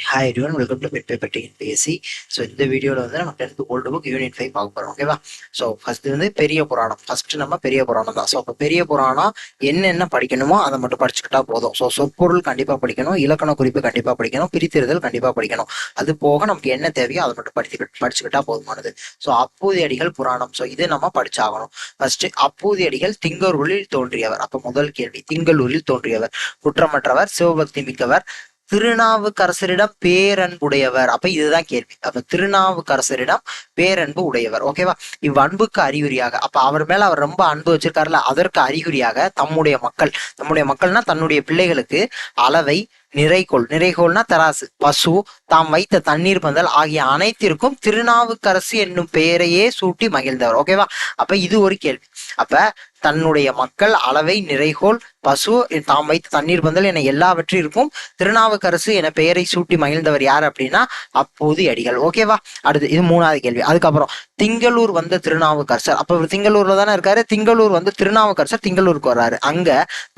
Hi everyone, welcome to pet paper TNPSC. So இந்த வீடியோவில் வந்து நம்ம 10th ஓல்டு புக் யூனிட் 5 பார்க்க போகிறோம். ஓகேவா? ஸோ ஃபர்ஸ்ட் வந்து பெரிய புராணம். ஃபர்ஸ்ட் நம்ம பெரிய புராணம் தான். ஸோ அப்போ பெரிய புராணம் என்னென்ன படிக்கணுமோ அதை மட்டும் படிச்சுக்கிட்டா போதும். ஸோ சொற்பொருள் கண்டிப்பாக படிக்கணும், இலக்கண குறிப்பு கண்டிப்பாக படிக்கணும், பிரித்திருதல் கண்டிப்பாக படிக்கணும். அது போக நமக்கு என்ன தேவையோ அதை மட்டும் படிச்சுக்கிட்டா போதுமானது. ஸோ அப்பூதி அடிகள் புராணம். ஸோ இது நம்ம படிச்சாகணும். ஃபர்ஸ்ட் அப்பூதி அடிகள் திங்களூரில் தோன்றியவர். அப்போ முதல் கேள்வி, திங்களூரில் தோன்றியவர், குற்றமற்றவர், சிவபக்தி மிக்கவர், திருநாவுக்கரசரிடம் பேரன்புடையவர். அப்ப இதுதான் கேள்வி. அப்ப திருநாவுக்கரசரிடம் பேரன்பு உடையவர். ஓகேவா? இவ்வன்புக்கு அறிகுறியாக, அப்ப அவர் மேல அவர் ரொம்ப அன்பு வச்சிருக்காருல, அதற்கு அறிகுறியாக தம்முடைய மக்கள்னா தன்னுடைய பிள்ளைகளுக்கு அளவை, நிறைகோள்னா தராசு, பசு, தாம் வைத்த தண்ணீர் பந்தல் ஆகிய அனைத்திற்கும் திருநாவுக்கரசு என்னும் பெயரையே சூட்டி மகிழ்ந்தவர். ஓகேவா? அப்ப இது ஒரு கேள்வி. அப்ப தன்னுடைய மக்கள் அளவை, நிறைகோள், பசு, தாம் வைத்த தண்ணீர் பந்தல் என எல்லாவற்றிற்கும் திருநாவுக்கரசு என பெயரை சூட்டி மகிழ்ந்தவர் யார் அப்படின்னா அப்பூதி அடிகள். ஓகேவா? அடுத்து இது மூணாவது கேள்வி. அதுக்கப்புறம் திங்களூர் வந்த திருநாவுக்கரசர். அப்ப இவர் திங்களூர்ல தானே இருக்காரு. திங்களூர் வந்து திருநாவுக்கரசர் திங்களூருக்கு வர்றாரு. அங்க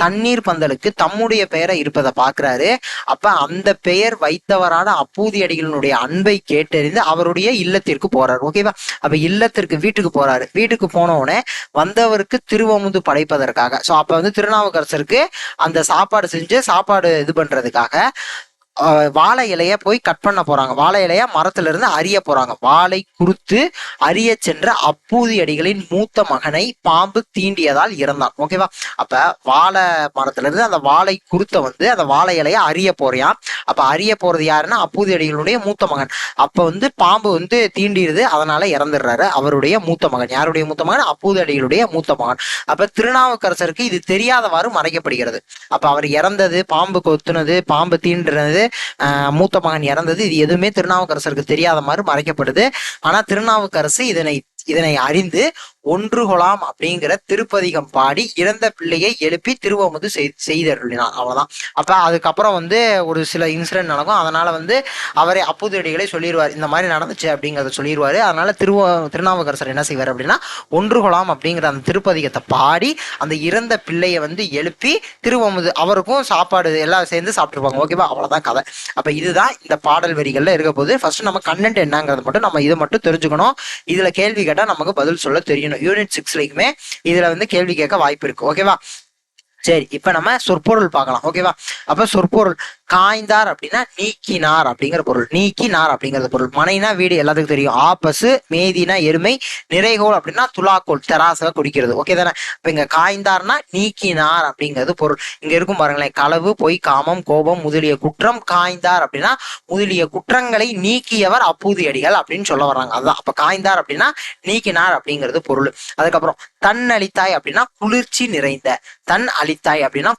தண்ணீர் பந்தலுக்கு தம்முடைய பெயரை இருப்பதை பாக்குறாரு. அப்ப அந்த பெயர் வைத்தவரான அப்பூதி அடிகளினுடைய அன்பை கேட்டறிந்து அவருடைய இல்லத்திற்கு போறாரு. ஓகேவா? அப்ப வீட்டுக்கு போறாரு. வீட்டுக்கு போன உடனே வந்தவருக்கு திருவமுது படைப்பதற்காக, சோ அப்ப வந்து திருநாவுக்கரசருக்கு அந்த சாப்பாடு இது பண்றதுக்காக வாழை இலைய போய் கட் பண்ண போறாங்க. வாழை இலைய மரத்துல இருந்து அறிய போறாங்க. வாழை குறுத்து அறிய சென்ற அப்பூதி அடிகளின் மூத்த மகனை பாம்பு தீண்டியதால் இறந்தான். ஓகேவா? அப்ப வாழை மரத்துல இருந்து அந்த வாழை குருத்த வந்து அந்த வாழை இலைய அறிய போறியான். அப்ப அறிய போறது யாருன்னா அப்பூதி அடிகளுடைய மூத்த மகன். அப்ப வந்து பாம்பு வந்து தீண்டிடுது, அதனால இறந்துடுறாரு அவருடைய மூத்த மகன். யாருடைய மூத்த மகன்? அப்பூதி அடிகளுடைய மூத்த மகன். அப்ப திருநாவுக்கரசருக்கு இது தெரியாதவாறு மறைக்கப்படுகிறது. அப்ப அவர் இறந்தது, பாம்பு கொத்துனது, பாம்பு தீண்டுறது, மூத்த மகன் இறந்தது, இது எதுவுமே திருநாவுக்கரசருக்கு தெரியாத மாதிரி மறைக்கப்படுது. ஆனா திருநாவுக்கரசு இதனை அறிந்து ஒன்று கொலாம் அப்படிங்கிற திருப்பதிகம் பாடி இறந்த பிள்ளையை எழுப்பி திருவமுது செய்தருளினார். அவ்வளவுதான். அப்ப அதுக்கப்புறம் வந்து ஒரு சில இன்சிடென்ட் நடக்கும். அதனால வந்து அவரே அப்பூதியடிகளை சொல்லிடுவார், இந்த மாதிரி நடந்துச்சு அப்படிங்கிறத சொல்லிடுவாரு. அதனால திருநாவுக்கரசர் என்ன செய்வார் அப்படின்னா ஒன்று கொலாம் அப்படிங்கிற அந்த திருப்பதிகத்தை பாடி அந்த இறந்த பிள்ளையை வந்து எழுப்பி திருவமுது, அவருக்கும் சாப்பாடு எல்லாம் சேர்ந்து சாப்பிட்டுருப்பாங்க. ஓகேவா? அவ்வளவுதான் கதை. அப்ப இதுதான் இந்த பாடல் வரிகள்ல இருக்க போது. ஃபர்ஸ்ட் நம்ம கண்டென்ட் என்னங்கிறது மட்டும் நம்ம இதை மட்டும் தெரிஞ்சுக்கணும். இதுல கேள்வி கேட்டா நமக்கு பதில் சொல்ல தெரியணும். யூனிட் 6 இதுல வந்து கேள்வி கேட்க வாய்ப்பு இருக்கு. ஓகேவா? சரி, இப்ப நம்ம சொற்பொருள் பார்க்கலாம். ஓகேவா? அப்ப சொற்பொருள் காய்ந்தார் அப்படின்னா நீக்கினார் அப்படிங்கிற பொருள். நீக்கினார் அப்படிங்கிறது பொருள். மனைனா வீடு, எல்லாத்துக்கும் தெரியும். ஆப்பசு, மேதினா எருமை, நிறைகோள் அப்படின்னா துலாக்கோள், தெராசை குடிக்கிறது. ஓகே தானே? இப்ப இங்க காய்ந்தார்னா நீக்கினார் அப்படிங்கிறது பொருள். இங்க இருக்கும் பாருங்களேன், களவு, பொய், காமம், கோபம் முதலிய குற்றம். காய்ந்தார் அப்படின்னா முதலிய குற்றங்களை நீக்கியவர் அப்பூதி அடிகள் அப்படின்னு சொல்ல வர்றாங்க. அதுதான். அப்ப காய்ந்தார் அப்படின்னா நீக்கினார் அப்படிங்கிறது பொருள். அதுக்கப்புறம் தன் அளித்தாய் அப்படின்னா குளிர்ச்சி நிறைந்த, தன் அளித்தாய் அப்படின்னா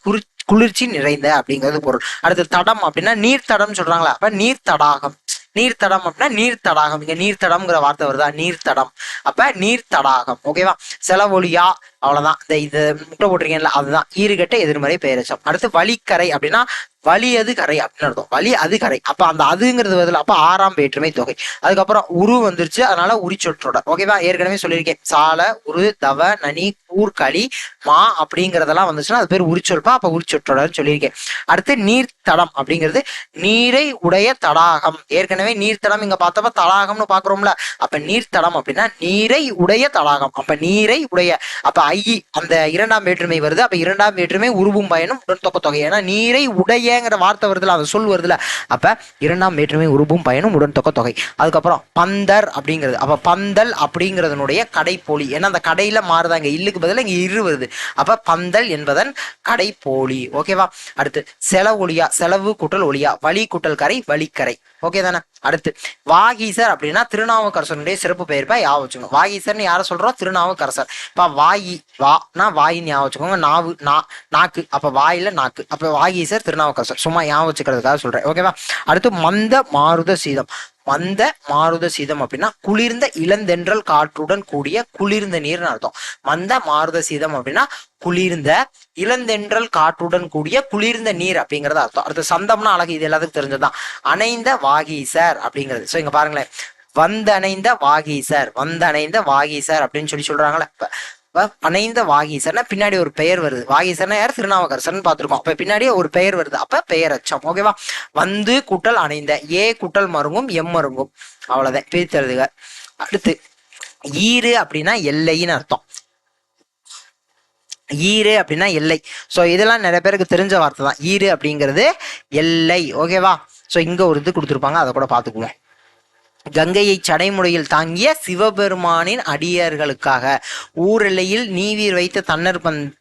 குளிர்ச்சி நிறைந்த அப்படிங்கிறது பொருள். அடுத்து தடம் அப்படின்னா நீர்த்தடம் சொல்றாங்களா? அப்ப நீர்த்தடாகம். நீர்த்தடம் அப்படின்னா நீர்த்தடாகம். இங்க நீர்த்தடம்ங்கிற வார்த்தை வருதா? நீர்த்தடம். அப்ப நீர்த்தடாகம். ஓகேவா? செலவொலியா, அவ்வளவுதான். இது முட்டை போட்டிருக்கேன்ல, அதுதான் ஈறுகட்ட எதிர்மறை பெயரச்சம். அடுத்து வழிக்கரை அப்படின்னா வழி அது கரை அப்படின்னு அர்த்தம். வழி அது கரை. அப்ப அந்த அதுங்கிறது பதில் அப்ப 6ஆம் வேற்றுமை தொகை. அதுக்கப்புறம் உரு வந்துருச்சு, அதனால உரிச்சொற்றோட. ஓகேவா? ஏற்கனவே சொல்லியிருக்கேன், சால, உரு, தவ, நனி, கூர், களி, மா அப்படிங்கிறதெல்லாம் வந்துச்சுன்னா அது பேர் உரிச்சொல்பா. அப்ப உரிச்சொற்றோடன்னு சொல்லியிருக்கேன். அடுத்து நீர்த்தடம் அப்படிங்கிறது நீரை உடைய தடாகம். ஏற்கனவே நீர்த்தடம் இங்க பார்த்தப்ப தடாகம்னு பாக்குறோம்ல. அப்ப நீர்த்தடம் அப்படின்னா நீரை உடைய தடாகம். அப்ப நீரை உடைய, அப்ப அந்த 2ஆம் வேற்றுமை வருது. அப்ப 2ஆம் வேற்றுமை உருவும் பயனும் உடன் தொக்க தொகை. ஏன்னா நீரை உடையங்கிற வார்த்தை வருதுல, அந்த சொல் வருதுல. அப்ப 2ஆம் வேற்றுமை உருவும் பயனும் உடன் தொக்க தொகை. அதுக்கப்புறம் பந்தர் அப்படிங்கிறது. அப்ப பந்தல் அப்படிங்கிறதனுடைய கடைப்போலி. ஏன்னா அந்த கடையில மாறுதாங்க, இல்லுக்கு பதில் இங்க இரு வருது. அப்ப பந்தல் என்பதன் கடைப்போலி. ஓகேவா? அடுத்து செலவொலியா, செலவு கூட்டல் ஒளியா, வழி கூட்டல் கரை, வழிக்கரை. ஓகே தானே? அடுத்து வாகீசர் அப்படின்னா திருநாவுக்கரசனுடைய சிறப்பு பெயர்ப்பா ஞாபகம் வச்சுக்கணும். வாகீசர்னு யார சொல்றோம்? திருநாவுக்கரசர். இப்ப வாயின்னு ஞாபகம் வச்சுக்கோங்க. நாக்கு, அப்ப வாயில நாக்கு. அப்ப வாகீசர் திருநாவுக்கரசர். சும்மா ஞாபகம் வச்சுக்கிறதுக்காக சொல்றேன். ஓகேவா? அடுத்து மந்த மாருத சீதம். மந்த மாருத சீதம் அப்படின்னா குளிர்ந்த இளந்தென்றல் காற்றுடன் கூடிய குளிர்ந்த நீர்னு அர்த்தம். மந்த மாருத சீதம் அப்படின்னா குளிர்ந்த இளந்தென்றல் காற்றுடன் கூடிய குளிர்ந்த நீர் அப்படிங்கறது அர்த்தம். அடுத்து சந்தம்னா அழகு, இது எல்லாத்துக்கும் தெரிஞ்சதுதான். அணைந்த வாகீசர் அப்படிங்கிறது. சோ இங்க பாருங்களேன், வந்தணைந்த வாகீசர் அப்படின்னு சொல்றாங்களே. அணைந்த வாகீசர்னா பின்னாடி ஒரு பெயர் வருது. வாகீசர்னா யார்? திருநாவுக்கரசர்னு பார்த்திருக்கோம். அப்ப பின்னாடி ஒரு பெயர் வருது, அப்ப பெயரச்சம். ஓகேவா? வந்து கூட்டல் அணைந்த, ஏ கூட்டல் மருங்கும் எம் மருங்கும், அவ்வளவுதான், பிரித்து எழுதுக. அடுத்து ஈறு அப்படின்னா எல்லைன்னு அர்த்தம். ஈறு அப்படின்னா எல்லை. ஸோ இதெல்லாம் நிறைய பேருக்கு தெரிஞ்ச வார்த்தை தான். ஈறு அப்படிங்கிறது எல்லை. ஓகேவா? ஸோ இங்க ஒரு இது கொடுத்துருப்பாங்க, அதை கூட பார்த்துக்குவோம். கங்கையை சடைமுடையில் தாங்கிய சிவபெருமானின் அடியார்களுக்காக ஊரெல்லையில் நீவீர் வைத்த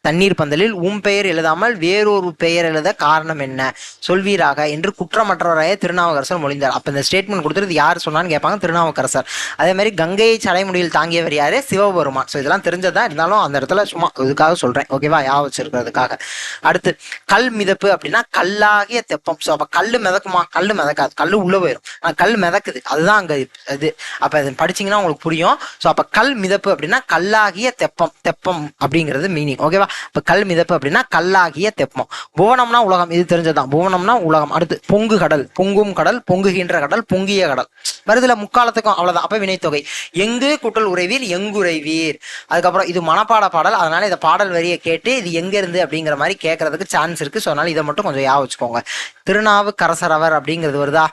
தண்ணீர் பந்தலில் பெயர் எழுதாமல் வேறொரு பெயர் எழுத காரணம் என்ன சொல்வீராக என்று குற்றமற்றவராய திருநாவுக்கரசர் மொழிந்தார். அப்ப இந்த ஸ்டேட்மெண்ட் கொடுத்துறது யார் சொன்னான்னு கேட்பாங்க, திருநாவுக்கரசர். அதே மாதிரி கங்கையை சடைமுடியில் தாங்கியவர் யாரு? சிவபெருமான். ஸோ இதெல்லாம் தெரிஞ்சதா, இருந்தாலும் அந்த இடத்துல சும்மா இதுக்காக சொல்றேன். ஓகேவா? யா வச்சிருக்கிறதுக்காக. அடுத்து கல் மிதப்பு அப்படின்னா கல்லாகிய தெப்பம். ஸோ அப்ப கல்லு மிதக்குமா? கல்லு மிதக்காது, கல்லு உள்ள போயிடும். கல் மிதக்குது, அதுதான் இது. அப்ப இது படிச்சீங்கன்னா உங்களுக்கு புரியும். சோ அப்ப கல் மிதப்பு அப்படின்னா கல்லாகிய தெப்பம். தெப்பம் அப்படிங்கிறது மீனிங். ஓகேவா? இப்ப கல் மிதப்பு அப்படின்னா கல்லாகிய தெப்பம். புவனம்னா உலகம், இது தெரிஞ்சதுதான். புவனம்னா உலகம். அடுத்து பொங்கு கடல், பொங்கும் கடல், பொங்குகின்ற கடல், பொங்கிய கடல் வருதுல முக்காலத்துக்கும், அவ்வளவுதான். அப்ப வினைத்தொகை. எங்கு கூட்டல் உறைவீர், எங்குறைவீர். அதுக்கப்புறம் இது மனப்பாட பாடல், அதனால இந்த பாடல் வரியை கேட்டு இது எங்க இருந்து அப்படிங்கிற மாதிரி கேட்கறதுக்கு சான்ஸ் இருக்கு. ஸோ அதனால இதை மட்டும் கொஞ்சம் ஞாபகம் வச்சுக்கோங்க. திருநாவுக்கரசரவர் அப்படிங்கிறது வருதா,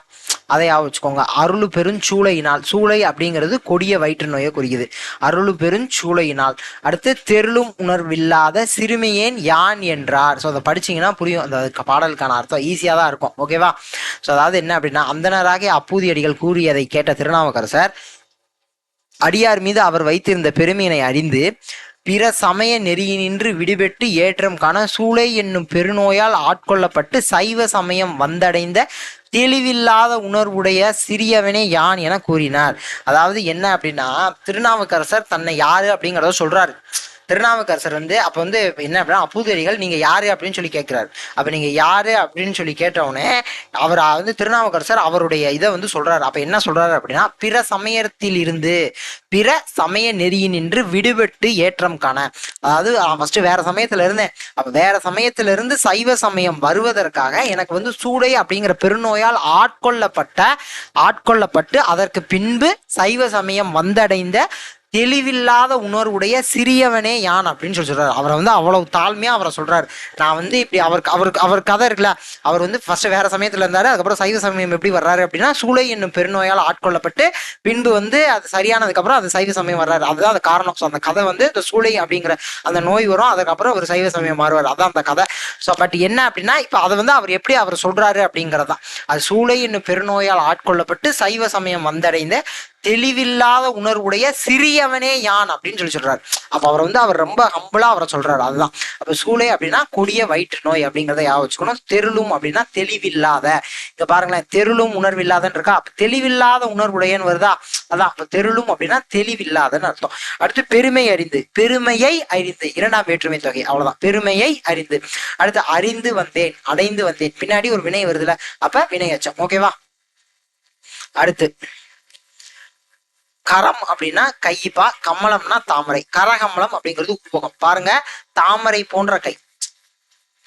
அதை ஞாபகம் வச்சுக்கோங்க. அருளு பெருஞ்சூளையினால், சூளை அப்படிங்கிறது கொடிய வயிற்று நோயை குறிக்குது. அருளு பெருஞ்சூளையினால். அடுத்து தெருளும் உணர்வில்லாத சிறுமியேன் யான் என்றார். ஸோ அதை படிச்சீங்கன்னா புரியும், அந்த பாடலுக்கான அர்த்தம் ஈஸியா தான் இருக்கும். ஓகேவா? ஸோ அதாவது என்ன அப்படின்னா, அந்தனராகிய அப்பூதி அடிகள் கூறியதை கேட்ட திருநாவுக்கரசர் அடியார் மீது அவர் வைத்திருந்த பெருமையினை அறிந்து பிற சமய நெறியினின்று விடுபட்டு ஏற்றம் காண சூளை என்னும் பெருநோயால் ஆட்கொள்ளப்பட்டு சைவ சமயம் வந்தடைந்த தெளிவில்லாத உணர்வுடைய சிறியவனே யான் என கூறினார். அதாவது என்ன அப்படின்னா, திருநாவுக்கரசர் தன்னை யாரு அப்படிங்கிறத சொல்றாரு. திருநாவுக்கரசர் அப்ப என்ன அப்படின்னா, அப்பூதரிகள் நீங்க யாரு அப்படின்னு சொல்லி கேட்கிறாரு. அப்ப நீங்க யாரு அப்படின்னு சொல்லி கேட்டவுடனே அவர் திருநாவுக்கரசர் அவருடைய இதை சொல்றாரு. அப்ப என்ன சொல்றாரு அப்படின்னா, பிற சமயத்தில் இருந்து பிற சமய நெறியினின்று விடுபட்டு ஏற்றம் காண. அதாவது ஃபர்ஸ்ட் வேற சமயத்துல இருந்தேன், அப்ப வேற சமயத்துல இருந்து சைவ சமயம் வருவதற்காக எனக்கு சூடை அப்படிங்கிற பெருநோயால் ஆட்கொள்ளப்பட்டு அதற்கு பின்பு சைவ சமயம் வந்தடைந்த தெளிவில்லாத உணர்வுடைய சிறியவனே யான் அப்படின்னு சொல்றாரு. அவரை அவ்வளவு தாழ்மையா அவரை சொல்றாரு. நான் இப்படி அவர் கதை இருக்குல்ல, அவர் ஃபர்ஸ்ட் வேற சமயத்துல இருந்தாரு, அதுக்கப்புறம் சைவ சமயம் எப்படி வர்றாரு அப்படின்னா, சூளை என்னும் பெருநோயால் ஆட்கொள்ளப்பட்டு பின்பு அது சரியானதுக்கு அப்புறம் அது சைவ சமயம் வர்றாரு. அதுதான் அந்த காரணம். ஸோ அந்த கதை இந்த சூளை அப்படிங்கிற அந்த நோய் வரும், அதுக்கப்புறம் ஒரு சைவ சமயம் மாறுவார். அதான் அந்த கதை. ஸோ பட் என்ன அப்படின்னா, இப்ப அதை அவர் எப்படி அவர் சொல்றாரு அப்படிங்கிறதான். அது சூளை என்னும் பெருநோயால் ஆட்கொள்ளப்பட்டு சைவ சமயம் வந்தடைந்த தெளிவில்லாத உணர்வுடைய சிறியவனே யான் அப்படின்னு சொல்றாரு. அப்ப அவர் ரொம்ப ஹம்பிளா அவரை சொல்றாரு. அதுதான். அப்ப சூளை அப்படின்னா கொடிய வயிற்று நோய் அப்படிங்கிறத யா வச்சுக்கணும். தெருளும் அப்படின்னா தெளிவில்லாத. இங்க பாருங்களேன், தெருளும் உணர்வில்லாதன்னு இருக்கா. அப்ப தெளிவில்லாத உணர்வுடையன்னு வருதா, அதான். அப்ப தெருளும் அப்படின்னா தெளிவில்லாதன்னு அர்த்தம். அடுத்து பெருமை அறிந்து, பெருமையை அறிந்து, இரண்டாம் வேற்றுமை தொகை, அவ்வளவுதான். பெருமையை அறிந்து. அடுத்து அறிந்து வந்தேன், அடைந்து வந்தேன், பின்னாடி ஒரு வினை வருதுல, அப்ப வினையச்சம். ஓகேவா? அடுத்து கரம் அப்படின்னா கைப்பா, கமலம்னா தாமரை. கரகமலம் அப்படிங்கிறது உருவகம். பாருங்க, தாமரை போன்ற கை,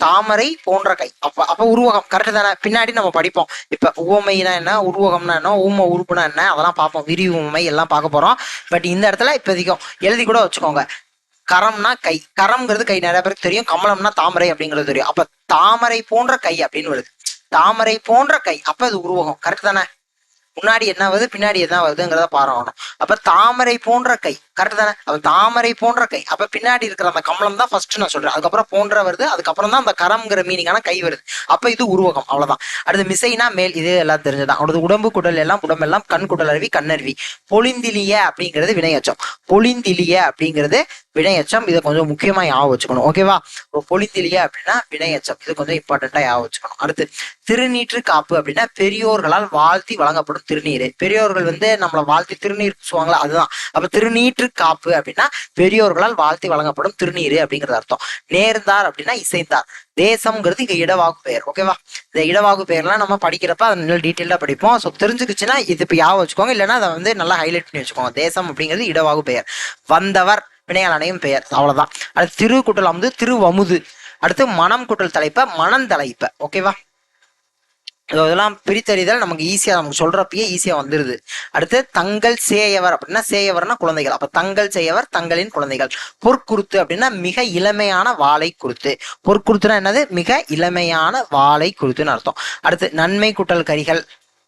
தாமரை போன்ற கை. அப்ப உருவகம் கரெக்ட் தானே? பின்னாடி நம்ம படிப்போம். இப்ப உவமைனா என்ன, உருவகம்னா என்ன, ஊம உறுப்புனா என்ன, அதெல்லாம் பார்ப்போம். விரி உவமை எல்லாம் பார்க்க போறோம். பட் இந்த இடத்துல இப்போதைக்கும் எழுதி கூட வச்சுக்கோங்க. கரம்னா கை, கரம்ங்கிறது கை, நிறைய பேருக்கு தெரியும். கமலம்னா தாமரை அப்படிங்கிறது தெரியும். அப்ப தாமரை போன்ற கை அப்படின்னு வருது. தாமரை போன்ற கை, அப்ப அது உருவகம். கரெக்ட் தானே? முன்னாடி என்ன வருது, பின்னாடி என்ன வருதுங்கிறத பாருங்க. அப்ப தாமரை போன்ற கை, கரெக்ட் தானே? அப்ப தாமரை போன்ற கை, அப்ப பின்னாடி இருக்கிற அந்த கமலம் தான் ஃபர்ஸ்ட் நான் சொல்றேன். அதுக்கப்புறம் போன்ற வருது, அதுக்கப்புறம் தான் அந்த கரம்ங்கிற மீனிங்கான கை வருது. அப்ப இது உருவகம், அவ்வளவுதான். அடுத்து மிசைனா மேல், இது எல்லாம் தெரிஞ்சதான். அடுத்து உடம்பு குடல் எல்லாம், உடம்பெல்லாம், கண் குடல் அருவி, கண்ணருவி. பொழிந்திலிய அப்படிங்கிறது வினையச்சம். பொழிந்திலிய அப்படிங்கிறது வினையச்சம். இதை கொஞ்சம் முக்கியமா ஞாபகம் வச்சுக்கணும். ஓகேவா? பொழிந்திலிய அப்படின்னா வினையச்சம். இது கொஞ்சம் இம்பார்ட்டன்டா ஞாபகம் வச்சுக்கணும். அடுத்து திருநீற்று காப்பு அப்படின்னா பெரியோர்களால் வாழ்த்தி வழங்கப்படும் திருநீர். பெரியோர்கள் நம்மளை வாழ்த்தி திருநீர் பூசுவாங்களா, அதுதான். அப்ப திருநீற்று காப்பு அப்படின்னா பெரியோர்களால் வாழ்த்தி வழங்கப்படும் திருநீர் அப்படிங்கிறது அர்த்தம். நேர்ந்தார் அப்படின்னா இசைந்தார். தேசம்ங்கிறது இங்க இடவாகு பெயர். ஓகேவா? இந்த இடவாகு பெயர்லாம் நம்ம படிக்கிறப்ப அதை நல்ல டீட்டெயிலா படிப்போம். ஸோ தெரிஞ்சுக்குச்சுன்னா இது இப்ப ஞாபகம் வச்சுக்கோங்க, இல்லைன்னா அதை நல்லா ஹைலைட் பண்ணி வச்சுக்கோங்க. தேசம் அப்படிங்கிறது இடவாகு பெயர். வந்தவர் வினையால் அணையும் பெயர், அவ்வளவுதான். அடுத்து திரு குட்டல் திருவமுது. அடுத்து மனம் குட்டல் தலைப்ப மனம் தலைப்ப. ஓகேவா? இதெல்லாம் பிரித்தறிதல் நமக்கு ஈஸியா நமக்கு சொல்றப்பயே ஈஸியா வந்துருது. அடுத்து தங்கள் சேயவர் அப்படின்னா சேயவர்னா குழந்தைகள். அப்ப தங்கள் சேயவர் தங்களின் குழந்தைகள். பொற்குருத்து அப்படின்னா மிக இளமையான வாளை குருத்து. பொற்குருத்துனா என்னது? மிக இளமையான வாளை குருத்துன்னு அர்த்தம். அடுத்து நன்மை குட்டல் கரிகள்.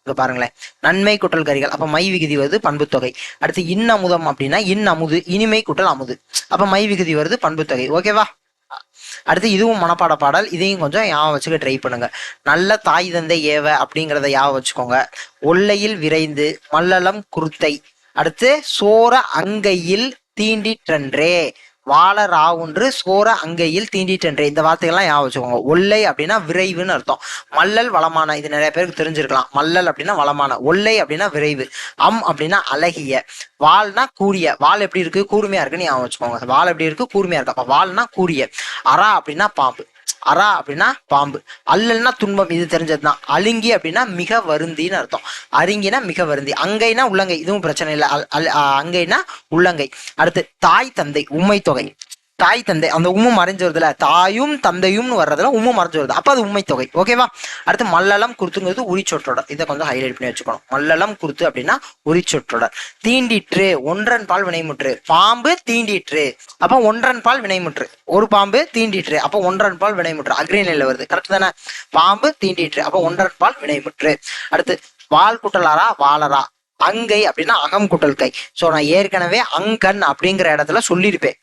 இங்க பாருங்களேன், நன்மை குட்டல் கரிகள். அப்ப மை விகுதி வருது பண்புத்தொகை. அடுத்து இன் அமுதம் அப்படின்னா இன் அமுது, இனிமை குட்டல் அமுது. அப்ப மை விகுதி வருது பண்புத்தொகை. ஓகேவா? அடுத்து இதுவும் மனப்பாட பாடல், இதையும் கொஞ்சம் ஞாபகம் வச்சுக்க ட்ரை பண்ணுங்க. நல்ல தாய் தந்தை ஏவ அப்படிங்கிறத ஞாபகம் வச்சுக்கோங்க. ஒல்லையில் விரைந்து மல்லலம் குருத்தை. அடுத்து சோர அங்கையில் தீண்டிற்றன்றே, வாழ ராவுன்று சோர அங்கையில் தீண்டிற்றன்றே. இந்த வார்த்தைகள்லாம் ஞாபகம் வச்சுக்கோங்க. ஒல்லை அப்படின்னா விரைவுன்னு அர்த்தம். மல்லல் வளமான, இது நிறைய பேருக்கு தெரிஞ்சிருக்கலாம். மல்லல் அப்படின்னா வளமான, ஒல்லை அப்படின்னா விரைவு, அப்படின்னா அழகிய, வால்னா கூரிய. வால் எப்படி இருக்கு? கூர்மையா இருக்குன்னு ஞாபகம் வச்சுக்கோங்க. வால் எப்படி இருக்கு? கூர்மையா இருக்கு. அப்ப வால்னா கூரிய. அரா அப்படின்னா பாம்பு. அரா அப்படின்னா பாம்பு. அல்லல்னா துன்பம், இது தெரிஞ்சதுதான். அலுங்கி அப்படின்னா மிக வருந்தின்னு அர்த்தம். அருங்கினா மிக வருந்தி. அங்கைனா உள்ளங்கை, இதுவும் பிரச்சனை இல்லை. அங்கைனா உள்ளங்கை. அடுத்து தாய் தந்தை உண்மை தொகை. தாய் தந்தை, அந்த உம்மு மறைஞ்சு வருதுல, தாயும் தந்தையும்னு வர்றதுல உம்மு மறைஞ்சு வருது. அப்ப அது உண்மை தொகை. ஓகேவா? அடுத்து மல்லலம் குருத்துங்கிறது உரிச்சொற்றொடர். இதை கொஞ்சம் ஹைலைட் பண்ணி வச்சுக்கணும். மல்லலம் குருத்து அப்படின்னா உரிச்சொற்றொடர். தீண்டிற்று ஒன்றன் பால் வினைமுற்று. பாம்பு தீண்டிற்று, அப்ப ஒன்றன் பால் வினைமுற்று. ஒரு பாம்பு தீண்டிற்று, அப்ப ஒன்றன் பால் வினைமுற்று. அக்ரிநிலையில வருது. கரெக்ட் தானே? பாம்பு தீண்டிற்று, அப்ப ஒன்றன் பால் வினைமுற்று. அடுத்து வால் குட்டலாரா வாழரா. அங்கை அப்படின்னா அகம் குட்டல் கை. சோ நான் ஏற்கனவே அங்கன் அப்படிங்கிற இடத்துல சொல்லியிருப்பேன்.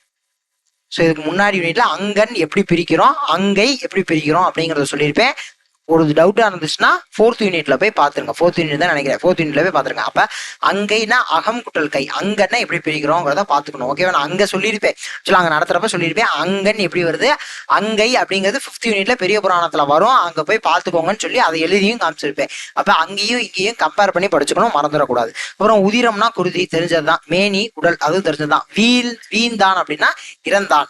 ஸோ இதுக்கு முன்னாடி யூனிட்ல அங்கன் எப்படி பிரிக்கிறோம், அங்கை எப்படி பிரிக்கிறோம் அப்படிங்கிறத சொல்லியிருப்பேன். ஒரு டவுட்டா இருந்துச்சுன்னா 4th யூனிட்ல போய் பாத்துருங்க. 4th யூனிட் தான் நினைக்கிறேன். 4th யூனிட்ல போய் பாத்துருங்க. அப்ப அங்கைனா அகம் குட்டல் கை, அங்கன்னா எப்படி பிரிக்கிறோங்கிறத பாத்துக்கணும். ஓகேவா? நான் அங்க சொல்லியிருப்பேன், அங்க நடத்துறப்ப சொல்லியிருப்பேன் அங்கன் எப்படி வருது. அங்கை அப்படிங்கிறது 5th யூனிட்ல பெரிய புராணத்துல வரும், அங்க போய் பாத்துக்கோங்கன்னு சொல்லி அதை எழுதியும் காமிச்சிருப்பேன். அப்ப அங்கேயும் இங்கேயும் கம்பேர் பண்ணி படிச்சுக்கணும், மறந்துடக்கூடாது. அப்புறம் உதிரம்னா குருதி, தெரிஞ்சதுதான். மேனி உடல், அது தெரிஞ்சதுதான். வீந்தான் அப்படின்னா இறந்தான்.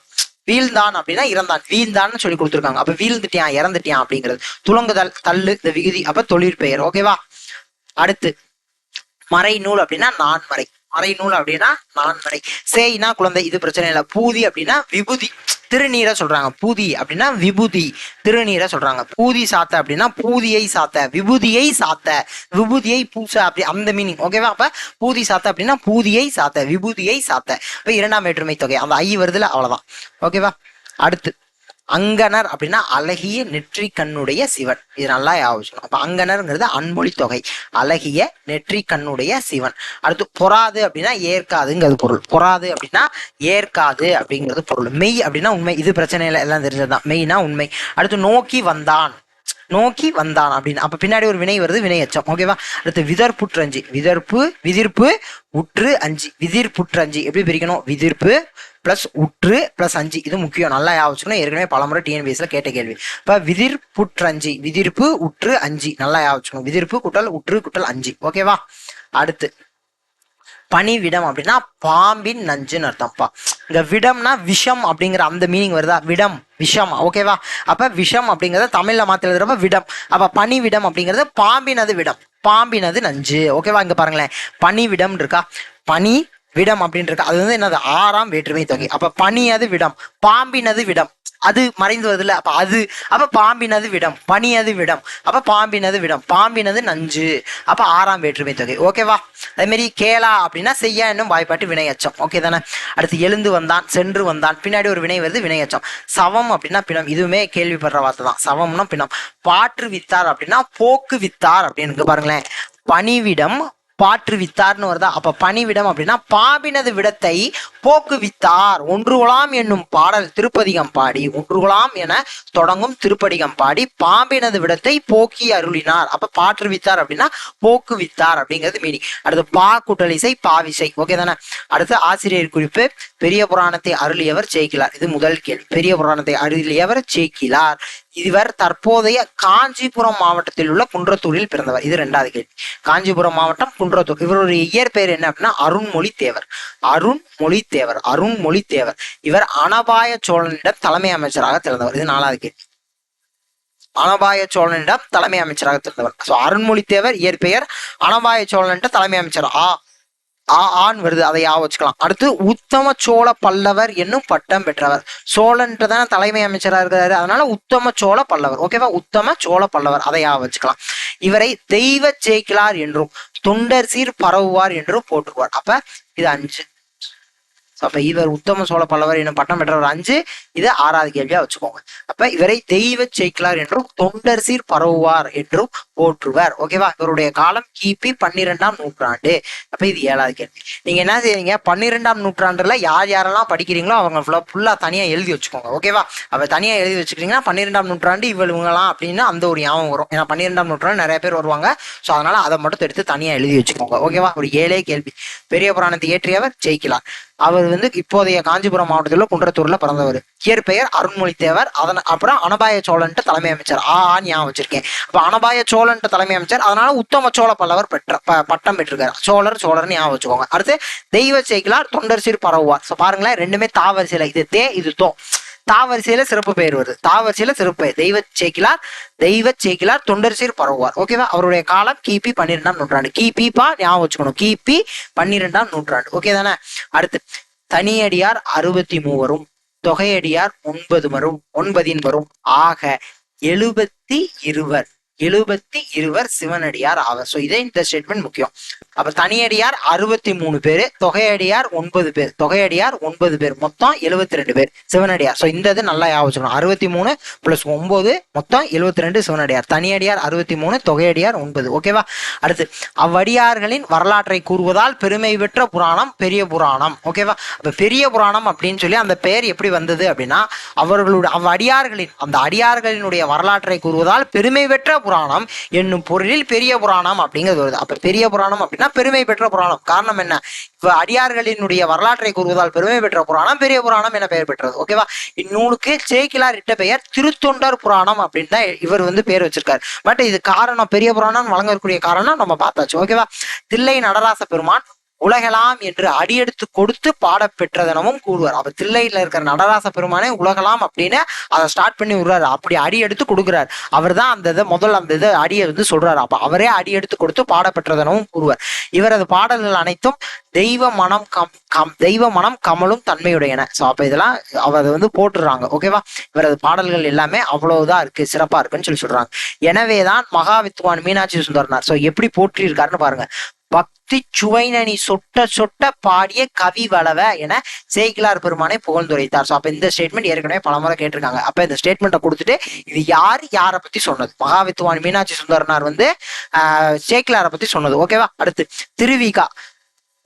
வீழ்ந்தான் அப்படின்னா இறந்தான். வீழ்ந்தான்னு சொல்லி கொடுத்துருக்காங்க. அப்ப வீழ்ந்துட்டியான், இறந்துட்டியான் அப்படிங்கிறது. துலங்குதல், தள்ளு, இந்த விகுதி. அப்ப தொழிற்பெயர். ஓகேவா? அடுத்து மறை நூல் அப்படின்னா நான்மறை. மறை நூல் அப்படின்னா நான்மறை. சேய்னா குழந்தை, இது பிரச்சனை இல்லை. பூதி அப்படின்னா விபூதி, திருநீரை சொல்றாங்க. பூதி அப்படின்னா விபூதி, திருநீரை சொல்றாங்க. பூதி சாத்த அப்படின்னா பூதியை சாத்த, விபூதியை சாத்த, விபூதியை பூச, அப்படி அந்த மீனிங். ஓகேவா? அப்ப பூதி சாத்த அப்படின்னா பூதியை சாத்த, விபூதியை சாத்த. இப்ப இரண்டாம் வேற்றுமை தொகை, அந்த ஐ வருதுல, அவ்வளவுதான். ஓகேவா? அடுத்து அங்கனர் அப்படின்னா அழகிய நெற்றி கண்ணுடைய சிவன். இது நல்லா யோசிக்கணும். அப்ப அங்கனர்ங்கிறது அன்மொழி தொகை, அழகிய நெற்றி கண்ணுடைய சிவன். அடுத்து பொறாது அப்படின்னா ஏற்காதுங்கிறது பொருள். பொறாது அப்படின்னா ஏற்காது அப்படிங்கிறது பொருள். மெய் அப்படின்னா உண்மை, இது பிரச்சனை இல்லை, எல்லாம் தெரிஞ்சதுதான். மெய்னா உண்மை. அடுத்து நோக்கி வந்தான், நோக்கி வந்தான் அப்படின்னு. அப்ப பின்னாடி ஒரு வினை வருது, வினை எச்சம். ஓகேவா? அடுத்து விதர்ப்புற்றஞ்சி. விதர்ப்பு, விதிர்ப்பு, உற்று, அஞ்சு. விதிர்ப்புற்றஞ்சி எப்படி பிரிக்கணும்? விதிர்ப்பு பிளஸ் உற்று பிளஸ் அஞ்சு. இது முக்கியம், நல்லா யோசிக்கணும். ஏற்கனவே பலமுறை டிஎன்பிஎஸ்ல கேட்ட கேள்வி. இப்ப விதிர்ப்புற்றஞ்சி, விதிர்ப்பு உற்று அஞ்சு, நல்லா யோசிக்கணும். விதிர்ப்பு குட்டல் உற்று குட்டல் அஞ்சு. ஓகேவா? அடுத்து பணிவிடம் அப்படின்னா பாம்பின் நஞ்சுன்னு அர்த்தம்ப்பா. இங்க விடம்னா விஷம் அப்படிங்கிற அந்த மீனிங் வருதா? விடம் விஷம். ஓகேவா? அப்ப விஷம் அப்படிங்கறத தமிழ்ல மாத்தி எழுதுறப்ப விடம். அப்ப பணிவிடம் அப்படிங்கிறது பாம்பினது விடம், பாம்பினது நஞ்சு. ஓகேவா? இங்க பாருங்களேன், பணிவிடம் இருக்கா, பனி விடம் அப்படின்னு இருக்கு. அது வந்து என்னது? 6ஆம் வேற்றுமை தொகை. அப்ப பனியது விடம், பாம்பினது விடம், அது மறைந்து வருதுல, அப்ப அது, அப்ப பாம்பினது விடம், பனியது விடம், அப்ப பாம்பினது விடம், பாம்பினது நஞ்சு, அப்ப 6ஆம் வேற்றுமை தொகை. ஓகேவா? அதே மாதிரி கேளா அப்படின்னா செய்ய என்னும் வாய்ப்பாட்டு வினையச்சம். ஓகே தானே? அடுத்து எழுந்து வந்தான், சென்று வந்தான், பின்னாடி ஒரு வினை வருது, வினையச்சம். சவம் அப்படின்னா பிணம், இதுவுமே கேள்விப்படுற வார்த்தை தான். சவம்னா பிணம். பாற்று வித்தார் அப்படின்னா போக்கு வித்தார் அப்படின்னு. பாருங்களேன், பணிவிடம் பாற்று வித்தார்னு வருதா? அப்ப பணிவிடம் அப்படின்னா பாம்பினது விடத்தை போக்குவித்தார். ஒன்றுகளாம் என்னும் பாடல் திருப்பதிகம் பாடி, ஒன்றுகளாம் என தொடங்கும் திருப்பதிகம் பாடி பாம்பினது விடத்தை போக்கி அருளினார். அப்ப பாற்றுவித்தார் அப்படின்னா போக்குவித்தார் அப்படிங்கிறது மீனிங். அடுத்து பா குட்டலிசை பாவிசை. ஓகே தானே? அடுத்து ஆசிரியர் குறிப்பு, பெரிய புராணத்தை அருளியவர் சேக்கிலார். இது முதல் கேள்வி. பெரிய புராணத்தை அருளியவர் சேக்கிலார். இவர் தற்போதைய காஞ்சிபுரம் மாவட்டத்தில் உள்ள குன்றத்தூரில் பிறந்தவர். இது 2வது கேள்வி. காஞ்சிபுரம் மாவட்டம் குன்றத்தூர். இவருடைய இயற்பெயர் என்ன அப்படின்னா அருண்மொழி தேவர். அருண்மொழி தேவர், அருண்மொழி தேவர். இவர் அனபாய சோழனிடம் தலைமை அமைச்சராக திறந்தவர். இது 4வது கேள்வி. அனபாய சோழனிடம் தலைமை அமைச்சராக திறந்தவர். அருண்மொழி தேவர் இயற்பெயர், அனபாய சோழனிடம் தலைமை அமைச்சர். ஆண் வருது, அதை வச்சுக்கலாம். அடுத்து உத்தம சோழ பல்லவர் என்னும் பட்டம் பெற்றவர். சோழன்றதான தலைமை அமைச்சரா இருக்கிறாரு, அதனால உத்தம சோழ பல்லவர். ஓகேவா, உத்தம சோழ பல்லவர், அதை வச்சுக்கலாம். இவரை தெய்வ சேக்கிலார் என்றும் தொண்டர் சீர் பரவுவார் என்றும் போற்றுவார். அப்ப இது 5. அப்ப இவர் உத்தம சோழ பல்லவர் என்னும் பட்டம் பெற்றவர் 5. இது 6வது கேள்வியா வச்சுக்கோங்க. அப்ப இவரை தெய்வ சேக்கிலார் என்றும் தொண்டர் சீர் பரவுவார் என்றும் போற்றுவர். ஓகேவா, இவருடைய காலம் கிபி 12ஆம் நூற்றாண்டு. அப்ப இது 7வது கேள்வி. நீங்க என்ன செய்றீங்க, 12ஆம் நூற்றாண்டுல யார் யாரெல்லாம் படிக்கிறீங்களோ அவங்க ஃபுல்லா தனியா எழுதி வச்சுக்கோங்க. ஓகேவா, அப்ப தனியா எழுதி வச்சுக்கிட்டீங்கன்னா 12ஆம் நூற்றாண்டு இவங்கலாம் அப்படின்னு அந்த ஒரு ஞாபகம் வரும். ஏன்னா 12ஆம் நூற்றாண்டு நிறைய பேர் வருவாங்க. ஸோ அதனால அதை மட்டும் எடுத்து தனியா எழுதி வச்சுக்கோங்க. ஓகேவா, ஒரு 7 கேள்வி. பெரிய புராணத்தை இயற்றியவர் சேக்கிலார். அவர் இப்போதைய காஞ்சிபுரம் மாவட்டத்தில் குன்றத்தூர்ல பிறந்தவர். இயற்பெயர் அருண்மொழி தேவர். அப்புறம் அனபாய சோழன்ட்டு தலைமை அமைச்சர். ஞாபகம் வச்சிருக்கேன். அப்ப அனபாய சோழன்ட்டு தலைமை அமைச்சர், அதனால உத்தம சோழ பல்லவர் பட்டம் பெற்றிருக்காரு. சோழர்னு ஞாபகம் வச்சுக்கோங்க. அடுத்து தெய்வ சேக்கிலார் தொண்டர் சீர் பரவுவார். பாருங்களேன், ரெண்டுமே தாவரிசையில, இது தே இது தோ. தாவரிசையில சிறப்பு பெயர் வருது, தாவரிசையில சிறப்பு பெயர். தெய்வ சேக்கிலார் தொண்டர் சீர் பரவுவார். ஓகேவா, அவருடைய காலம் கிபி 12ஆம் நூற்றாண்டு. கிபிப்பா ஞாபகம் வச்சுக்கணும், கிபி 12ஆம் நூற்றாண்டு. ஓகே தானே. அடுத்து தனியடியார் 63 தொகையடியார் 9 வரும். ஆக 72 சிவனடியார் ஆவர். ஸோ இதே இந்த ஸ்டேட்மெண்ட் முக்கியம். அப்ப தனியடியார் 63 பேரு, தொகையடியார் 9 பேர். தொகையடியார் 9 பேர், மொத்தம் 72 பேர் சிவனடியார். ஸோ இந்த இது நல்லா ஞாபகம். 63 + 9 மொத்தம் 72 சிவனடியார். தனியடியார் 63, தொகையடியார் 9. ஓகேவா. அடுத்து அவ்வடியார்களின் வரலாற்றை கூறுவதால் பெருமை பெற்ற புராணம் பெரிய புராணம். ஓகேவா. அப்ப பெரிய புராணம் அப்படின்னு சொல்லி அந்த பெயர் எப்படி வந்தது அப்படின்னா, அந்த அடியார்களினுடைய வரலாற்றை கூறுவதால் பெருமை பெற்ற புராணம் என்னும் பொருளில் பெரிய புராணம் அப்படிங்கிறது வருது. அப்ப பெரிய புராணம் அப்படின்னா பெருமை பெற்ற புராணம். காரணம் என்ன, இப்ப அடியார்களினுடைய வரலாற்றை கூறுவதால் பெருமை பெற்ற புராணம் பெரிய புராணம் என பெயர் பெற்றது. ஓகேவா. இந்நூலுக்கு சேக்கிலார் இட்ட பெயர் திருத்தொண்டர் புராணம் அப்படின்னு தான் இவர் பெயர் வச்சிருக்காரு. பட் இது காரணம், பெரிய புராணம் வழங்கக்கூடிய காரணம் நம்ம பார்த்தாச்சு. ஓகேவா. தில்லை நடராச பெருமான் உலகலாம் என்று அடியெடுத்து கொடுத்து பாட பெற்றதெனவும் கூறுவார். அப்ப தில்லையில இருக்கிற நடராச பெருமானே உலகலாம் அப்படின்னு அதை ஸ்டார்ட் பண்ணி விடுறாரு. அப்படி அடி எடுத்து கொடுக்குறாரு. அவர் தான் அந்த இதை அடியை சொல்றாரு. அப்ப அவரே அடி எடுத்து கொடுத்து பாட பெற்றதெனவும் கூறுவார். இவரது பாடல்கள் அனைத்தும் தெய்வ மனம் கமலும் தன்மையுடையன. ஸோ அப்ப இதெல்லாம் அவர் போட்டுறாங்க. ஓகேவா. இவரது பாடல்கள் எல்லாமே அவ்வளவுதான் இருக்கு, சிறப்பா இருக்குன்னு சொல்றாங்க. எனவேதான் மகாவித்வான் மீனாட்சி சுந்தரனார் எப்படி போற்றி இருக்காருன்னு பாருங்க. பக்தி சுவைனி சொட்ட சொட்ட பாடிய கவி வளவ என சேக்கிலார் பெருமானை புகழ்ந்துரைத்தார். ஸோ அப்ப இந்த ஸ்டேட்மெண்ட் ஏற்கனவே பலமுறை கேட்டிருக்காங்க. அப்ப இந்த ஸ்டேட்மெண்ட்டை கொடுத்துட்டு இது யாரை பத்தி சொன்னது, மகாவித்வான் மீனாட்சி சுந்தரனார் சேக்கிலாரை பத்தி சொன்னது. ஓகேவா. அடுத்து திருவிகா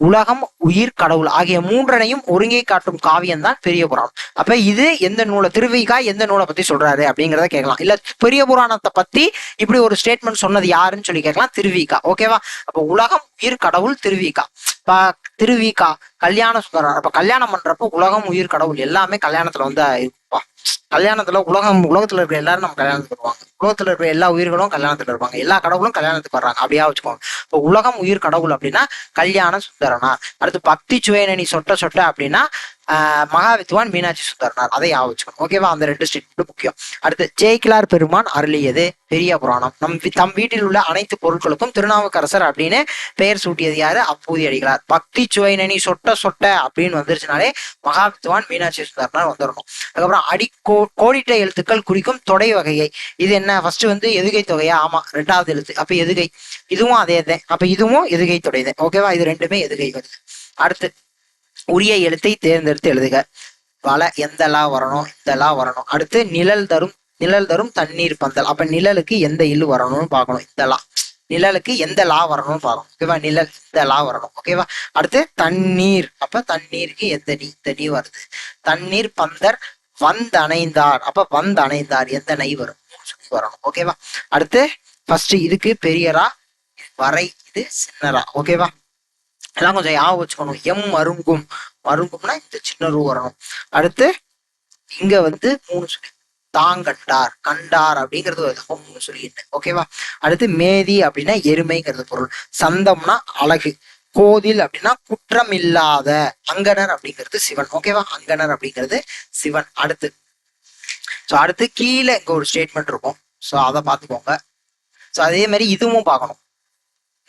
உலகம் உயிர் கடவுள் ஆகிய மூன்றனையும் ஒருங்கே காட்டும் காவியம் தான் பெரிய புராணம். அப்ப இது எந்த நூலை, திருவிகா எந்த நூலை பத்தி சொல்றாரு அப்படிங்கிறத கேட்கலாம். இல்ல பெரிய புராணத்தை பத்தி இப்படி ஒரு ஸ்டேட்மெண்ட் சொன்னது யாருன்னு சொல்லி கேட்கலாம், திருவிகா. ஓகேவா. அப்ப உலகம் உயிர் கடவுள் திருவிகா. திருவிகா கல்யாண சுந்தரனார். அப்ப கல்யாணம் பண்றப்ப உலகம் உயிர் கடவுள் எல்லாமே கல்யாணத்துல இருப்பா. கல்யாணத்துல உலகத்துல இருக்கிற எல்லாரும் நம்ம கல்யாணத்துக்கு வருவாங்க. உலகத்துல இருக்கிற எல்லா உயிர்களும் கல்யாணத்துல இருப்பாங்க. எல்லா கடவுளும் கல்யாணத்துக்கு வர்றாங்க. அப்படியா வச்சுக்கோங்க. இப்போ உலகம் உயிர் கடவுள் அப்படின்னா கல்யாண சுந்தரனார். அடுத்து பக்தி சுவைனி சொட்ட சொட்ட அப்படின்னா மகாவித்வான் மீனாட்சி சுந்தரனார். அதை வச்சுக்கணும். ஓகேவா. அந்த 2 ஸ்டேட்மெண்ட் முக்கியம். அடுத்து சேக்கிலார் பெருமான் அருளியது பெரிய புராணம். தம் வீட்டில் உள்ள அனைத்து பொருட்களுக்கும் திருநாவுக்கரசர் அப்படின்னு பெயர் சூட்டியது யாரு, அப்பூதி அடிகளார். பக்தி சுவைனி சொட்ட சொட்ட அப்படின்னு வந்துருச்சுனாலே மகாவித்வான் மீனாட்சி சுந்தரனார் வந்துடணும். அதுக்கப்புறம் கோடிட்ட எழுத்துக்கள் குறிக்கும் தொடை வகையை. இது என்ன, ஃபர்ஸ்ட் எதுகை தொகையா, ஆமா 2வது எழுத்து. அப்ப எதுகை, இதுவும் அதே தான். அப்ப இதுவும் எதுகை தொடைதான். ஓகேவா. இது ரெண்டுமே எதுகை வருது. அடுத்து உரிய எழுத்தை தேர்ந்தெடுத்து எழுதுக. எந்த லா வரணும், இந்த லா வரணும். அடுத்து நிழல் தரும் தண்ணீர் பந்தல். அப்ப நிழலுக்கு எந்த இல்லு வரணும்னு பார்க்கணும். இந்த லா, நிழலுக்கு எந்த லா வரணும்னு பார்க்கணும். ஓகேவா. நிழல் இந்த லா வரணும். ஓகேவா. அடுத்து தண்ணீர். அப்ப தண்ணீருக்கு எந்த நீ வருது. தண்ணீர் பந்தர் வந்தணைந்தார். அப்ப வந்தணைந்தார் எந்த நை வரும் வரணும். ஓகேவா. அடுத்து ஃபர்ஸ்ட் இதுக்கு பெரியரா வரை, இது சின்னரா. ஓகேவா. எல்லாம் கொஞ்சம் ஞாபகம் வச்சுக்கணும். மருங்கும்னா இந்த சின்ன ரூ வரணும். அடுத்து இங்க 3 சொல்லி கண்டார் அப்படிங்கிறது வருது. 3 சொல்லிட்டு. ஓகேவா. அடுத்து மேதி அப்படின்னா எருமைங்கிறது பொருள். சந்தம்னா அழகு. கோதில் அப்படின்னா குற்றம் இல்லாத. அங்கனர் அப்படிங்கிறது சிவன். ஓகேவா. அங்கனர் அப்படிங்கிறது சிவன். அடுத்து கீழே இங்க ஒரு ஸ்டேட்மெண்ட் இருக்கும். ஸோ அதை பார்த்துக்கோங்க. ஸோ அதே மாதிரி இதுவும் பார்க்கணும்.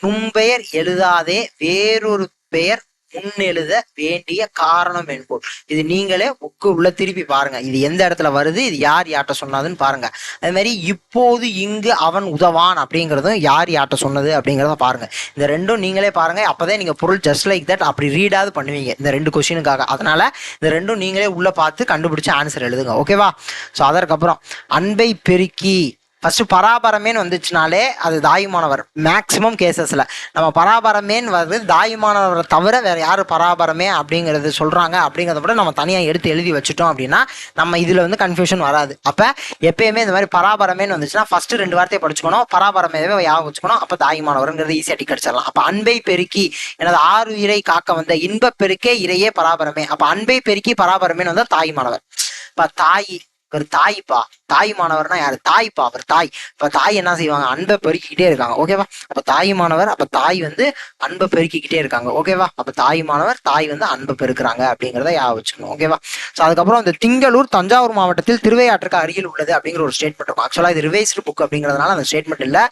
நும்பெயர் எழுதாதே வேறொரு பெயர் முன்னெழுத வேண்டிய காரணம் என்போம். இது நீங்களே புக்கு உள்ள திருப்பி பாருங்க, இது எந்த இடத்துல வருது, இது யார் யார்ட்ட சொன்னதுன்னு பாருங்க. அதே மாதிரி இப்போது இங்கு அவன் உதவான் அப்படிங்கிறதும் யார் யார்ட்ட சொன்னது அப்படிங்கிறத பாருங்க. இந்த ரெண்டும் நீங்களே பாருங்க, அப்பதான் நீங்க பொருள் ஜஸ்ட் லைக் தட் அப்படி ரீடாவது பண்ணுவீங்க இந்த 2 கொஸ்டினுக்காக. அதனால இந்த ரெண்டும் நீங்களே உள்ள பார்த்து கண்டுபிடிச்சு ஆன்சர் எழுதுங்க. ஓகேவா? ஸோ அதற்கப்புறம் அன்பை பெருக்கி ஃபர்ஸ்ட் பராபரமேன்னு வந்துச்சுனாலே அது தாயுமானவர். மேக்சிமம் கேசஸ்ல நம்ம பராபரமேன்னு வருது தாயுமானவரை தவிர வேற யாரு பராபரமே அப்படிங்கிறது சொல்றாங்க அப்படிங்கிறத விட நம்ம தனியா எடுத்து எழுதி வச்சுட்டோம் அப்படின்னா நம்ம இதுல வந்து கன்ஃபியூஷன் வராது. அப்ப எப்பயுமே இந்த மாதிரி பராபரமேன்னு வந்துச்சுன்னா ஃபர்ஸ்ட் 2 வார்த்தையை படிச்சுக்கணும், பராபரமேவே ஞாபகம் வச்சுக்கணும். அப்ப தாயுமானவருங்கிறது ஈஸியா டிக் அடிச்சிடலாம். அப்ப அன்பை பெருக்கி எனது 6 உயிரை காக்க வந்த இன்ப பெருக்கே இறையே பராபரமே. அப்ப அன்பை பெருக்கி பராபரமேன்னு வந்தா தாயுமானவர். இப்ப தாய் ஒரு தாய்ப்பா, தாயுமானவர்னா யாரு? தாய்ப்பா, அவர் தாய். இப்ப தாய் என்ன செய்வாங்க? அன்பை பெருக்கிக்கிட்டே இருக்காங்க. ஓகேவா? அப்ப தாயுமானவர், அப்ப தாய் வந்து அன்பை பெருக்கிக்கிட்டே இருக்காங்க. ஓகேவா? அப்ப தாயுமானவர், தாய் வந்து அன்பை பெருக்குறாங்க அப்படிங்கிறத ஞாபகம் வச்சுக்கணும். ஓகேவா? ஸோ அதுக்கப்புறம் இந்த திங்களூர் தஞ்சாவூர் மாவட்டத்தில் திருவையாற்றுக்கு அருகில் உள்ளது அப்படிங்கிற ஒரு ஸ்டேட்மெண்ட் இருக்கும். ஆக்சுவலா இது ரிவைஸ்டு புக் அப்படிங்கிறதுனால அந்த ஸ்டேட்மெண்ட் இல்லை.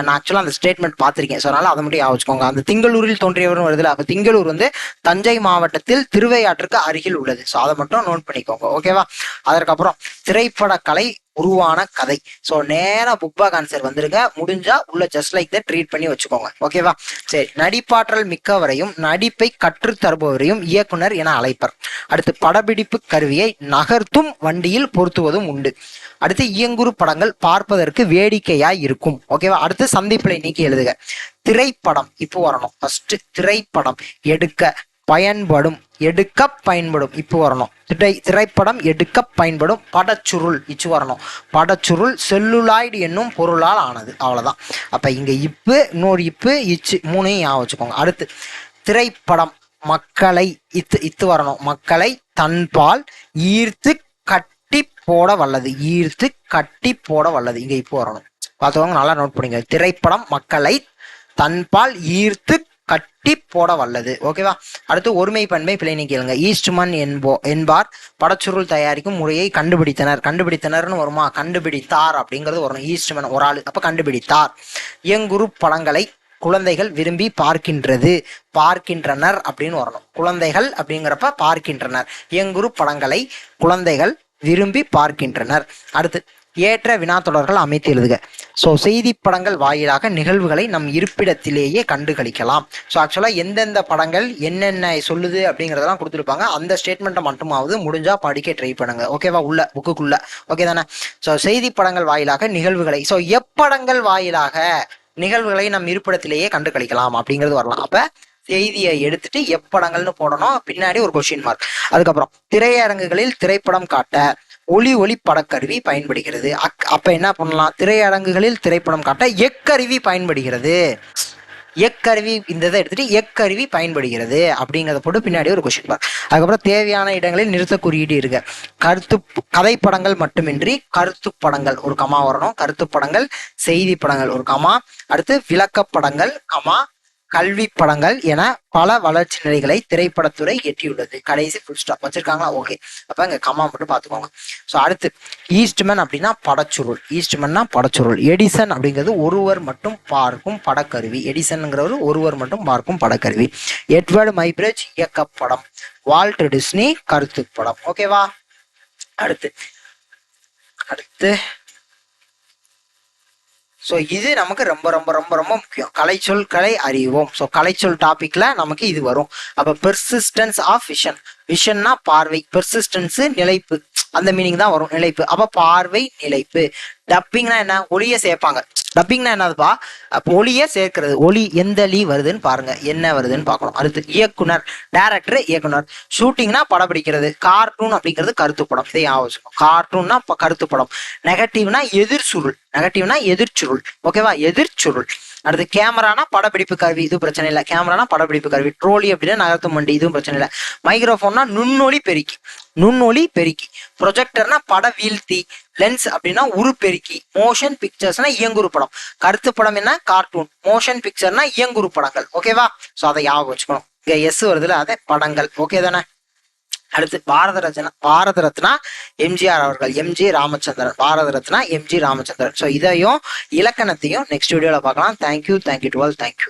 நான் ஆக்சுவலா அந்த ஸ்டேட்மெண்ட் பார்த்திருக்கேன். ஸோ அதனால அதை மட்டும் ஞாபகம் வச்சுக்கோங்க. அந்த திங்களூரில் தோன்றியவரும் வருதுல, அப்ப திங்களூர் வந்து தஞ்சை மாவட்டத்தில் திருவையாற்றுக்கு அருகில் உள்ளது. ஸோ அதை மட்டும் நோட் பண்ணிக்கோங்க. ஓகேவா? அதற்கப்புறம் திரைப்பட கலை உருவான கதை. சோ நேரா புக் பேக் ஆன்சர் வந்துருங்க. முடிஞ்சா உள்ள ஜஸ்ட் லைக் தட் ரீட் பண்ணி வச்சுக்கோங்க. ஓகேவா? சரி, நடிப்பாற்றல் மிக்கவரையும் நடிப்பை கற்று தருபவரையும் இயக்குனர் என அழைப்பர். அடுத்து படப்பிடிப்பு கருவியை நகர்த்தும் வண்டியில் பொருத்துவதும் உண்டு. அடுத்து இயங்குறு படங்கள் பார்ப்பதற்கு வேடிக்கையாய் இருக்கும். ஓகேவா? அடுத்து சந்திப்பிலை நீக்கி எழுதுக. திரைப்படம் இப்போ வரணும். ஃபர்ஸ்ட் திரைப்படம் எடுக்க பயன்படும், எடுக்க பயன்படும் இப்போ வரணும். திரைப்படம் எடுக்க பயன்படும் படச்சுருள் இச்சு வரணும். படச்சுருள் செல்லுலாய்டு என்னும் பொருளால் ஆனது. அவ்வளவுதான். அப்ப இங்க இப்பு, இன்னொரு இப்பு, இச்சு, 3ஐயும் ஞாபகம் வச்சுக்கோங்க. அடுத்து திரைப்படம் மக்களை இத்து வரணும். மக்களை தன்பால் ஈர்த்து கட்டி போட வல்லது. ஈர்த்து கட்டி போட வல்லது. இங்க இப்போ வரணும். பார்த்துக்கோங்க, நல்லா நோட் பண்ணுங்க. திரைப்படம் மக்களை தன்பால் ஈர்த்து கட்டி போட வல்லது. ஓகேவா? அடுத்து ஒருமை பன்மை பிழை நீக்கிடுங்க. ஈஸ்ட்மன் என்பார் படச்சுருள் தயாரிக்கும் முறையை கண்டுபிடித்தனர். கண்டுபிடித்தனர்னு வருமா? கண்டுபிடித்தார் அப்படிங்கிறது வரணும். ஈஸ்ட்மன் ஒரு ஆளு, அப்ப கண்டுபிடித்தார். இயங்குறு படங்களை குழந்தைகள் விரும்பி பார்க்கின்றது, பார்க்கின்றனர் அப்படின்னு வரணும். குழந்தைகள் அப்படிங்கிறப்ப பார்க்கின்றனர். இயங்குறு படங்களை குழந்தைகள் விரும்பி பார்க்கின்றனர். அடுத்து ஏற்ற வினாத்தொடர்கள் அமைத்து எழுதுக. ஸோ செய்தி படங்கள் வாயிலாக நிகழ்வுகளை நம் இருப்பிடத்திலேயே கண்டுகளிக்கலாம். ஸோ ஆக்சுவலாக எந்தெந்த படங்கள் என்னென்ன சொல்லுது அப்படிங்கிறதெல்லாம் கொடுத்துருப்பாங்க. அந்த ஸ்டேட்மெண்ட்டை மட்டுமாவது முடிஞ்சா படிக்க ட்ரை பண்ணுங்க. ஓகேவா? உள்ள புக்குக்குள்ள. ஓகே தானே? ஸோ செய்தி படங்கள் வாயிலாக நிகழ்வுகளை, ஸோ எப்படங்கள் வாயிலாக நிகழ்வுகளை நம் இருப்பிடத்திலேயே கண்டுகளிக்கலாம் அப்படிங்கிறது வரலாம். அப்ப செய்தியை எடுத்துட்டு எப்படங்கள்னு போடணும், பின்னாடி ஒரு கொஸ்டின் மார்க். அதுக்கப்புறம் திரையரங்குகளில் திரைப்படம் காட்ட ஒளி படக்கருவி பயன்படுகிறது. அப்ப என்ன பண்ணலாம்? திரையரங்குகளில் திரைப்படம் காட்ட எக்கருவி பயன்படுகிறது. எக்கருவி இந்த இதை எடுத்துட்டு எக்கருவி பயன்படுகிறது அப்படிங்கிறத போட்டு பின்னாடி ஒரு கொஸ்டின் மார்க். அதுக்கப்புறம் தேவையான இடங்களில் நிறுத்த குறியீடு இருக்க. கதை படங்கள் மட்டுமின்றி கருத்து படங்கள் ஒரு கமா வரணும். கருத்து படங்கள், செய்தி படங்கள் ஒரு கமா. அடுத்து விளக்கப்படங்கள் கமா, கல்வி படங்கள் என பல வளர்ச்சி நிலைகளை திரைப்படத்துறை எட்டியுள்ளது. கடைசி ஃபுல் ஸ்டாப் வச்சிருக்காங்களா? ஓகே. அப்ப இங்க கமா மட்டும் பாத்துக்கோங்க. ஸோ அடுத்து ஈஸ்ட்மன் அப்படின்னா படச்சுருள். ஈஸ்ட்மன்னா படச்சுருள். எடிசன் அப்படிங்கிறது ஒருவர் மட்டும் பார்க்கும் படக்கருவி. எடிசன்ங்கிறவர் ஒருவர் மட்டும் பார்க்கும் படக்கருவி. எட்வர்டு மைப்ரிட்ஜ் இயக்கப்படம். வால்ட் டிஸ்னி கருத்து படம். ஓகேவா? அடுத்து ஸோ இது நமக்கு ரொம்ப ரொம்ப ரொம்ப ரொம்ப முக்கியம். கலைச்சொற்களை அறிவோம். ஸோ கலைச்சொல் டாபிக்ல நமக்கு இது வரும். அப்ப பெர்சிஸ்டன்ஸ் ஆஃப் விஷன். விஷன்னா பார்வை, பெர்சிஸ்டன்ஸ் நிலைப்பு, அந்த மீனிங் தான் வரும். நிலைப்பு. அப்ப பார்வை நிலைப்பு. டப்பிங்னா என்ன? ஒளிய சேர்ப்பாங்க. டப்பிங்னா என்னதுப்பா? அப்போ ஒளிய சேர்க்கிறது. ஒளி எந்த லீ வருதுன்னு பாருங்க, என்ன வருதுன்னு பார்க்கணும். அடுத்து இயக்குனர், டைரக்டர், இயக்குனர். ஷூட்டிங்னா படம் பிடிக்கிறது. கார்ட்டூன் அப்படிங்கிறது கருத்து படம். இதை ஆவசியம். கார்ட்டூன்னா கருத்து படம். நெகட்டிவ்னா எதிர்சுருள். நெகட்டிவ்னா எதிர்ச்சுருள். ஓகேவா? எதிர்ச்சுருள். அடுத்து கேமரானா படப்பிடிப்பு கருவி. இது பிரச்சனை இல்லை. கேமரானா படப்பிடிப்பு கருவி. ட்ரோலி அப்படின்னா நகர்த்தும் வண்டி. இதுவும் பிரச்சனை இல்லை. மைக்ரோஃபோன்னா நுண்ணொலி பெருக்கி. நுண்ணொலி பெருக்கி. ப்ரொஜெக்டர்னா பட வீழ்த்தி. லென்ஸ் அப்படின்னா உரு பெருக்கி. மோஷன் பிக்சர்ஸ்னா இயங்குறு படம். கருத்து படம் என்ன? கார்ட்டூன். மோஷன் பிக்சர்னா இயங்குறு படங்கள். ஓகேவா? ஸோ அதை ஞாபகம் வச்சுக்கணும். இங்க எஸ் வருதுல, அதை படங்கள். ஓகே தானே? அடுத்து பாரத ரத்னா எம்ஜிஆர் அவர்கள். MG Ramachandran. Bharat Ratna MG Ramachandran. So இதையும் இலக்கணத்தையும் நெக்ஸ்ட் வீடியோல பார்க்கலாம். Thank you to all. தேங்க்யூ.